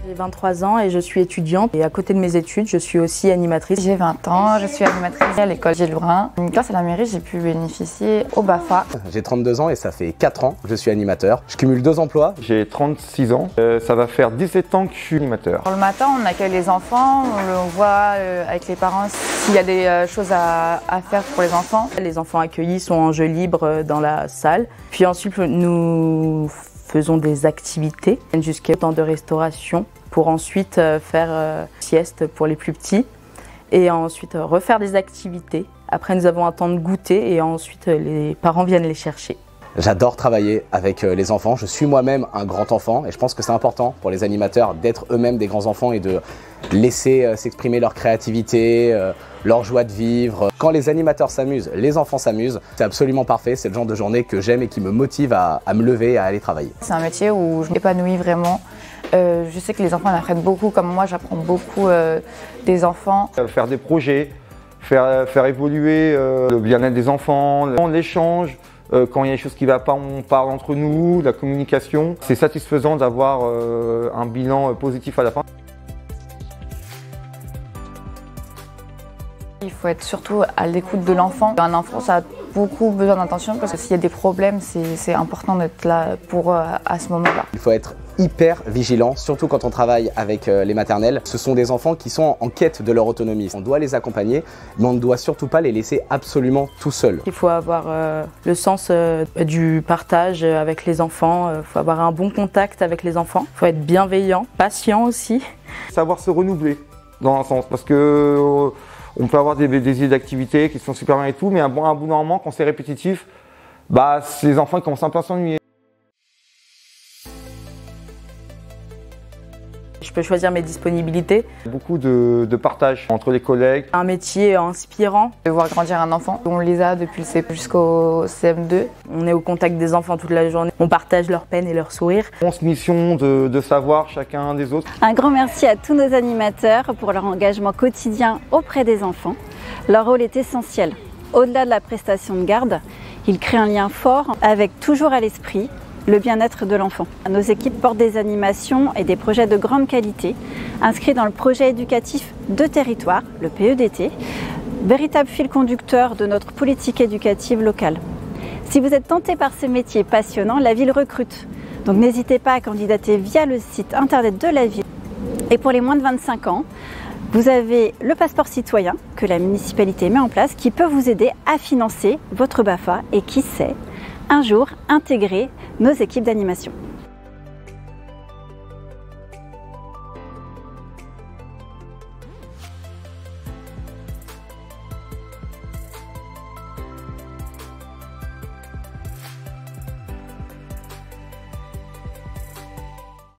J'ai 23 ans et je suis étudiante. Et à côté de mes études, je suis aussi animatrice. J'ai 20 ans, je suis animatrice à l'école Gilles Lourin. Grâce à la mairie, j'ai pu bénéficier au BAFA. J'ai 32 ans et ça fait 4 ans que je suis animateur. Je cumule 2 emplois. J'ai 36 ans, ça va faire 17 ans que je suis animateur. Le matin, on accueille les enfants, on voit avec les parents s'il y a des choses à faire pour les enfants. Les enfants accueillis sont en jeu libre dans la salle. Puis ensuite, nous faisons des activités jusqu'à temps de restauration pour ensuite faire sieste pour les plus petits et ensuite refaire des activités. Après, nous avons un temps de goûter et ensuite les parents viennent les chercher. J'adore travailler avec les enfants. Je suis moi-même un grand enfant et je pense que c'est important pour les animateurs d'être eux-mêmes des grands enfants et de laisser s'exprimer leur créativité, leur joie de vivre. Quand les animateurs s'amusent, les enfants s'amusent. C'est absolument parfait. C'est le genre de journée que j'aime et qui me motive à me lever et à aller travailler. C'est un métier où je m'épanouis vraiment. Je sais que les enfants en apprennent beaucoup, comme moi j'apprends beaucoup des enfants. Faire des projets, faire évoluer le bien-être des enfants, l'échange. Quand il y a des choses qui ne vont pas, on parle entre nous, la communication. C'est satisfaisant d'avoir un bilan positif à la fin. Il faut être surtout à l'écoute de l'enfant. Un enfant, ça a beaucoup besoin d'attention parce que s'il y a des problèmes, c'est important d'être là pour à ce moment-là. Il faut être hyper vigilant, surtout quand on travaille avec les maternelles. Ce sont des enfants qui sont en quête de leur autonomie. On doit les accompagner, mais on ne doit surtout pas les laisser absolument tout seuls. Il faut avoir le sens du partage avec les enfants. Il faut avoir un bon contact avec les enfants. Il faut être bienveillant, patient aussi. Savoir se renouveler dans un sens, parce que on peut avoir des idées d'activités qui sont super bien et tout, mais un bout d'un moment, quand c'est répétitif, c'est les enfants qui commencent un peu à s'ennuyer. Je peux choisir mes disponibilités. Beaucoup de partage entre les collègues. Un métier inspirant. De voir grandir un enfant, on les a depuis le CP jusqu'au CM2. On est au contact des enfants toute la journée. On partage leurs peines et leurs sourires. Transmission de savoir chacun des autres. Un grand merci à tous nos animateurs pour leur engagement quotidien auprès des enfants. Leur rôle est essentiel. Au-delà de la prestation de garde, ils créent un lien fort avec toujours à l'esprit le bien-être de l'enfant. Nos équipes portent des animations et des projets de grande qualité, inscrits dans le projet éducatif de territoire, le PEDT, véritable fil conducteur de notre politique éducative locale. Si vous êtes tenté par ces métiers passionnants, la ville recrute. Donc n'hésitez pas à candidater via le site internet de la ville. Et pour les moins de 25 ans, vous avez le passeport citoyen que la municipalité met en place qui peut vous aider à financer votre BAFA et qui sait, un jour intégrer nos équipes d'animation.